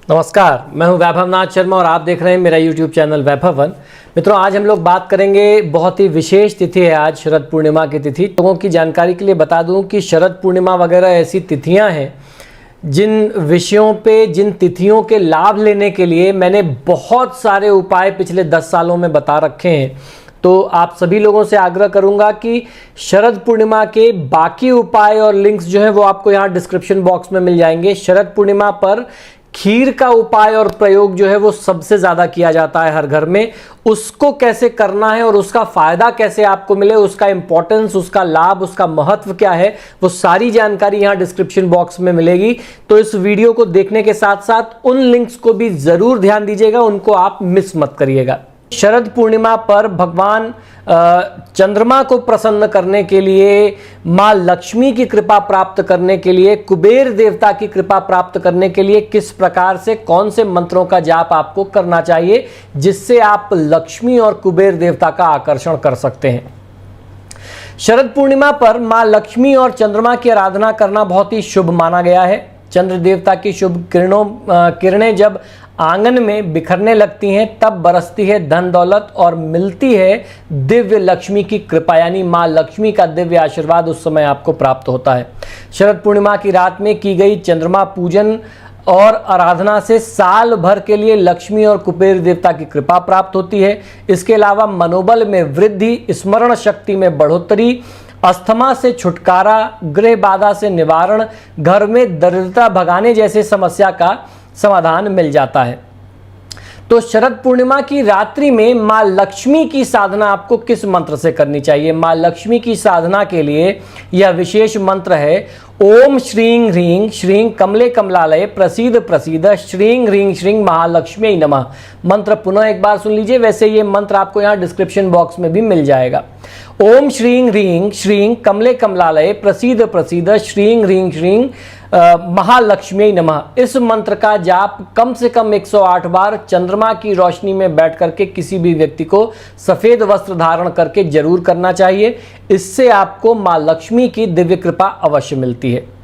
नमस्कार, मैं हूं वैभव नाथ शर्मा और आप देख रहे हैं मेरा YouTube चैनल वैभव वन। मित्रों, आज हम लोग बात करेंगे, बहुत ही विशेष तिथि है आज, शरद पूर्णिमा की तिथि। लोगों की जानकारी के लिए बता दूं कि शरद पूर्णिमा वगैरह ऐसी तिथियां हैं जिन विषयों पे, जिन तिथियों के लाभ लेने के लिए मैंने बहुत सारे उपाय पिछले 10 सालों में बता रखे हैं। तो आप सभी लोगों से आग्रह करूंगा कि शरद पूर्णिमा के बाकी उपाय और लिंक्स जो हैं वो आपको यहाँ डिस्क्रिप्शन बॉक्स में मिल जाएंगे। शरद पूर्णिमा पर खीर का उपाय और प्रयोग जो है वो सबसे ज्यादा किया जाता है हर घर में। उसको कैसे करना है और उसका फायदा कैसे आपको मिले, उसका इंपॉर्टेंस, उसका लाभ, उसका महत्व क्या है, वो सारी जानकारी यहाँ डिस्क्रिप्शन बॉक्स में मिलेगी। तो इस वीडियो को देखने के साथ साथ उन लिंक्स को भी जरूर ध्यान दीजिएगा, उनको आप मिस मत करिएगा। शरद पूर्णिमा पर भगवान चंद्रमा को प्रसन्न करने के लिए, मां लक्ष्मी की कृपा प्राप्त करने के लिए, कुबेर देवता की कृपा प्राप्त करने के लिए किस प्रकार से, कौन से मंत्रों का जाप आपको करना चाहिए जिससे आप लक्ष्मी और कुबेर देवता का आकर्षण कर सकते हैं। शरद पूर्णिमा पर मां लक्ष्मी और चंद्रमा की आराधना करना बहुत ही शुभ माना गया है। चंद्र देवता की शुभ किरणें जब आंगन में बिखरने लगती हैं तब बरसती है धन दौलत और मिलती है दिव्य लक्ष्मी की कृपा, यानी मां लक्ष्मी का दिव्य आशीर्वाद उस समय आपको प्राप्त होता है। शरद पूर्णिमा की रात में की गई चंद्रमा पूजन और आराधना से साल भर के लिए लक्ष्मी और कुबेर देवता की कृपा प्राप्त होती है। इसके अलावा मनोबल में वृद्धि, स्मरण शक्ति में बढ़ोतरी, अस्थमा से छुटकारा, गृह बाधा से निवारण, घर में दरिद्रता भगाने जैसे समस्या का समाधान मिल जाता है। तो शरद पूर्णिमा की रात्रि में मां लक्ष्मी की साधना आपको किस मंत्र से करनी चाहिए? मां लक्ष्मी की साधना के लिए यह विशेष मंत्र है, ओम श्रीं ह्रीं श्रीं कमले कमलालय प्रसीद प्रसीद श्रीं ह्रीं श्रीं महालक्ष्मी नमः। मंत्र पुनः एक बार सुन लीजिए, वैसे ये मंत्र आपको यहाँ डिस्क्रिप्शन बॉक्स में भी मिल जाएगा। ओम श्रीं ह्रीं श्रीं कमले कमलालय प्रसीद प्रसीद श्रीं ह्रीं श्रीं महालक्ष्मी नमः। इस मंत्र का जाप कम से कम 108 बार चंद्रमा की रोशनी में बैठ करके किसी भी व्यक्ति को सफेद वस्त्र धारण करके जरूर करना चाहिए। इससे आपको मां लक्ष्मी की दिव्य कृपा अवश्य मिलती है।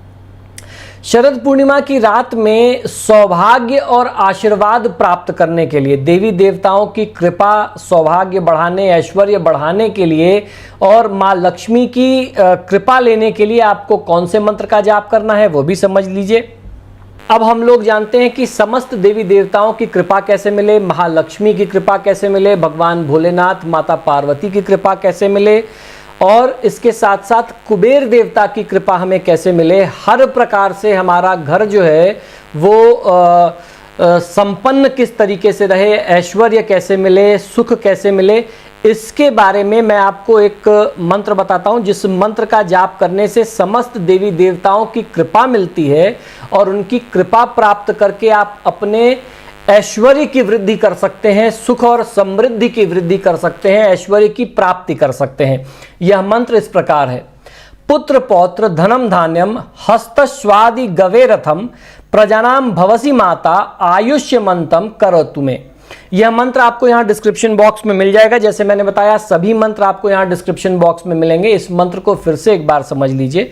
शरद पूर्णिमा की रात में सौभाग्य और आशीर्वाद प्राप्त करने के लिए, देवी देवताओं की कृपा, सौभाग्य बढ़ाने, ऐश्वर्य बढ़ाने के लिए और मां लक्ष्मी की कृपा लेने के लिए आपको कौन से मंत्र का जाप करना है वो भी समझ लीजिए। अब हम लोग जानते हैं कि समस्त देवी देवताओं की कृपा कैसे मिले, महालक्ष्मी की कृपा कैसे मिले, भगवान भोलेनाथ, माता पार्वती की कृपा कैसे मिले और इसके साथ साथ कुबेर देवता की कृपा हमें कैसे मिले। हर प्रकार से हमारा घर जो है वो संपन्न किस तरीके से रहे, ऐश्वर्य कैसे मिले, सुख कैसे मिले, इसके बारे में मैं आपको एक मंत्र बताता हूं जिस मंत्र का जाप करने से समस्त देवी देवताओं की कृपा मिलती है और उनकी कृपा प्राप्त करके आप अपने ऐश्वर्य की वृद्धि कर सकते हैं, सुख और समृद्धि की वृद्धि कर सकते हैं, ऐश्वर्य की प्राप्ति कर सकते हैं। यह मंत्र इस प्रकार है, पुत्र पौत्र धनम धान्यम हस्तश्वादि गवेरथम प्रजानाम भवसी माता आयुष्यमंतम करोतु में। यह मंत्र आपको यहां डिस्क्रिप्शन बॉक्स में मिल जाएगा। जैसे मैंने बताया सभी मंत्र आपको यहां डिस्क्रिप्शन बॉक्स में मिलेंगे। इस मंत्र को फिर से एक बार समझ लीजिए,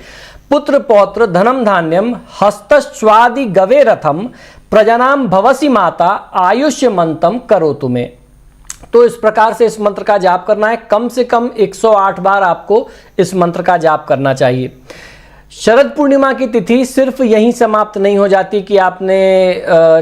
पुत्र पौत्र धनम धान्यम हस्तश्वादि गवेरथम प्रजानाम भवसी माता आयुष्यमंतम करोतु में। तो इस प्रकार से इस मंत्र का जाप करना है। कम से कम 108 बार आपको इस मंत्र का जाप करना चाहिए। शरद पूर्णिमा की तिथि सिर्फ यहीं समाप्त नहीं हो जाती कि आपने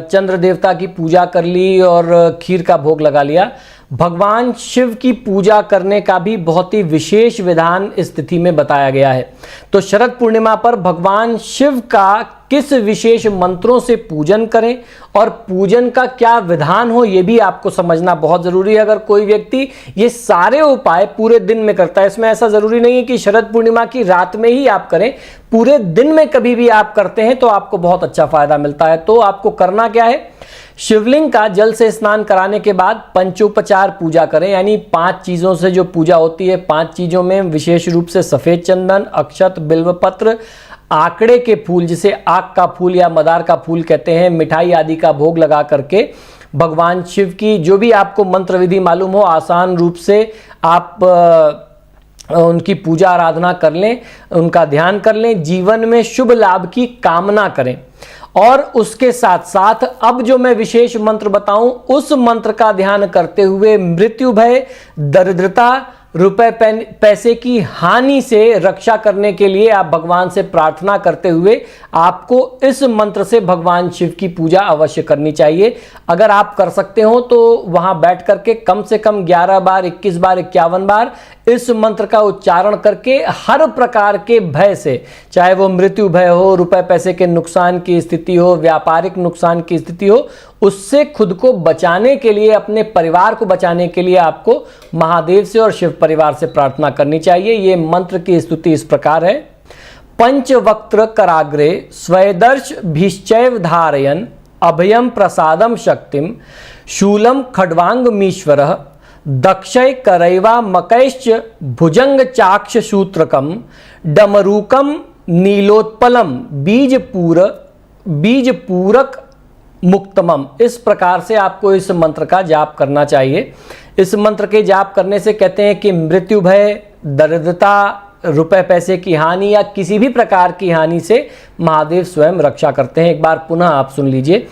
चंद्र देवता की पूजा कर ली और खीर का भोग लगा लिया। भगवान शिव की पूजा करने का भी बहुत ही विशेष विधान इस तिथि में बताया गया है। तो शरद पूर्णिमा पर भगवान शिव का किस विशेष मंत्रों से पूजन करें और पूजन का क्या विधान हो ये भी आपको समझना बहुत जरूरी है। अगर कोई व्यक्ति ये सारे उपाय पूरे दिन में करता है, इसमें ऐसा जरूरी नहीं है कि शरद पूर्णिमा की रात में ही आप करें, पूरे दिन में कभी भी आप करते हैं तो आपको बहुत अच्छा फायदा मिलता है। तो आपको करना क्या है, शिवलिंग का जल से स्नान कराने के बाद पंचोपचार पूजा करें, यानी 5 चीजों से जो पूजा होती है। 5 चीजों में विशेष रूप से सफेद चंदन, अक्षत, बिल्वपत्र, आंकड़े के फूल जिसे आक का फूल या मदार का फूल कहते हैं, मिठाई आदि का भोग लगा करके भगवान शिव की जो भी आपको मंत्र विधि मालूम हो आसान रूप से आप उनकी पूजा आराधना कर लें, उनका ध्यान कर लें, जीवन में शुभ लाभ की कामना करें। और उसके साथ साथ अब जो मैं विशेष मंत्र बताऊं उस मंत्र का ध्यान करते हुए मृत्यु भय, दरिद्रता, रुपए पैसे की हानि से रक्षा करने के लिए आप भगवान से प्रार्थना करते हुए आपको इस मंत्र से भगवान शिव की पूजा अवश्य करनी चाहिए। अगर आप कर सकते हो तो वहां बैठ करके कम से कम 11 बार, 21 बार, 51 बार इस मंत्र का उच्चारण करके हर प्रकार के भय से, चाहे वो मृत्यु भय हो, रुपए पैसे के नुकसान की स्थिति हो, व्यापारिक नुकसान की स्थिति हो, उससे खुद को बचाने के लिए, अपने परिवार को बचाने के लिए आपको महादेव से और शिव परिवार से प्रार्थना करनी चाहिए। ये मंत्र की स्तुति इस प्रकार है। पंचवक्त्र कराग्रे स्वैदर्श भीश्चैव धारयन् अभयम प्रसादम शक्तिम शूलम खड्वांगमीश्वरः दक्षय करैवा मकैश्च भुजंग चाक्ष सूत्रकम डमरूकम नीलोत्पलम बीज पूरक मुक्तमम। इस प्रकार से आपको इस मंत्र का जाप करना चाहिए। इस मंत्र के जाप करने से कहते हैं कि मृत्यु भय, दरिद्रता, रुपए पैसे की हानि या किसी भी प्रकार की हानि से महादेव स्वयं रक्षा करते हैं। एक बार पुनः आप सुन लीजिए।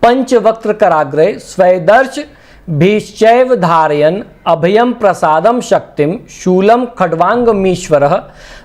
पंचवक्त्र कराग्रे स्वैदर्श भीश्चैव धारयन् अभयम प्रसादम शक्तिम शूलम खड्वांगमीश्वरः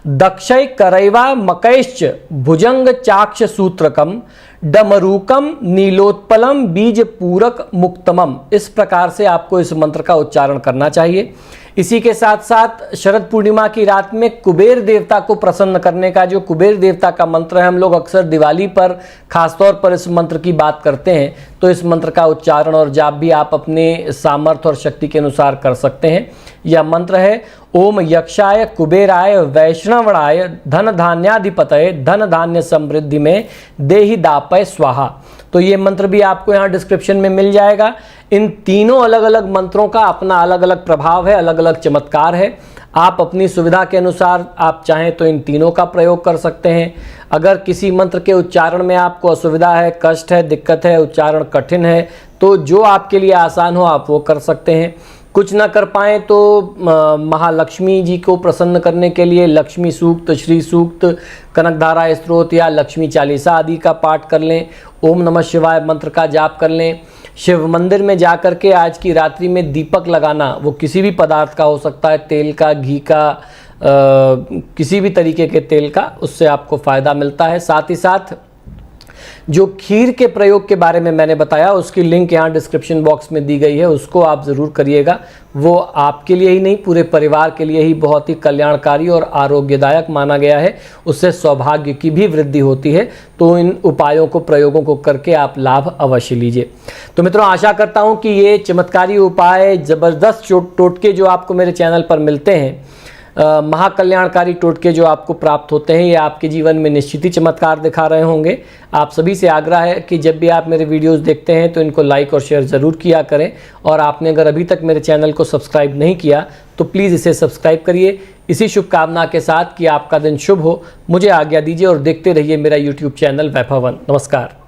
दक्षय करैवा मकैश्च भुजंग चाक्ष सूत्रकम डमरूकम नीलोत्पलम बीज पूरक मुक्तमम। इस प्रकार से आपको इस मंत्र का उच्चारण करना चाहिए। इसी के साथ साथ शरद पूर्णिमा की रात में कुबेर देवता को प्रसन्न करने का जो कुबेर देवता का मंत्र है, हम लोग अक्सर दिवाली पर खासतौर पर इस मंत्र की बात करते हैं, तो इस मंत्र का उच्चारण और जाप भी आप अपने सामर्थ्य और शक्ति के अनुसार कर सकते हैं। यह मंत्र है ओम यक्षाय कुबेराय वैष्णवणाय धन धान्याधिपतये धन धान्य समृद्धि में देहि दापय स्वाहा। तो ये मंत्र भी आपको यहाँ डिस्क्रिप्शन में मिल जाएगा। इन तीनों अलग अलग मंत्रों का अपना अलग अलग प्रभाव है, अलग अलग चमत्कार है। आप अपनी सुविधा के अनुसार आप चाहें तो इन तीनों का प्रयोग कर सकते हैं। अगर किसी मंत्र के उच्चारण में आपको असुविधा है, कष्ट है, दिक्कत है, उच्चारण कठिन है, तो जो आपके लिए आसान हो आप वो कर सकते हैं। कुछ न कर पाएँ तो महालक्ष्मी जी को प्रसन्न करने के लिए लक्ष्मी सूक्त, श्री सूक्त, कनकधारा स्तोत्र या लक्ष्मी चालीसा आदि का पाठ कर लें। ओम नमः शिवाय मंत्र का जाप कर लें। शिव मंदिर में जाकर के आज की रात्रि में दीपक लगाना, वो किसी भी पदार्थ का हो सकता है, तेल का, घी का, किसी भी तरीके के तेल का, उससे आपको फ़ायदा मिलता है। साथ ही साथ जो खीर के प्रयोग के बारे में मैंने बताया उसकी लिंक यहाँ डिस्क्रिप्शन बॉक्स में दी गई है, उसको आप ज़रूर करिएगा। वो आपके लिए ही नहीं पूरे परिवार के लिए ही बहुत ही कल्याणकारी और आरोग्यदायक माना गया है। उससे सौभाग्य की भी वृद्धि होती है। तो इन उपायों को, प्रयोगों को करके आप लाभ अवश्य लीजिए। तो मित्रों, आशा करता हूँ कि ये चमत्कारी उपाय, ज़बरदस्त टोटके जो आपको मेरे चैनल पर मिलते हैं, महाकल्याणकारी टोटके जो आपको प्राप्त होते हैं, ये आपके जीवन में निश्चित ही चमत्कार दिखा रहे होंगे। आप सभी से आग्रह है कि जब भी आप मेरे वीडियोस देखते हैं तो इनको लाइक और शेयर ज़रूर किया करें। और आपने अगर अभी तक मेरे चैनल को सब्सक्राइब नहीं किया तो प्लीज़ इसे सब्सक्राइब करिए। इसी शुभकामना के साथ कि आपका दिन शुभ हो, मुझे आज्ञा दीजिए और देखते रहिए मेरा यूट्यूब चैनल वैभव वन। नमस्कार।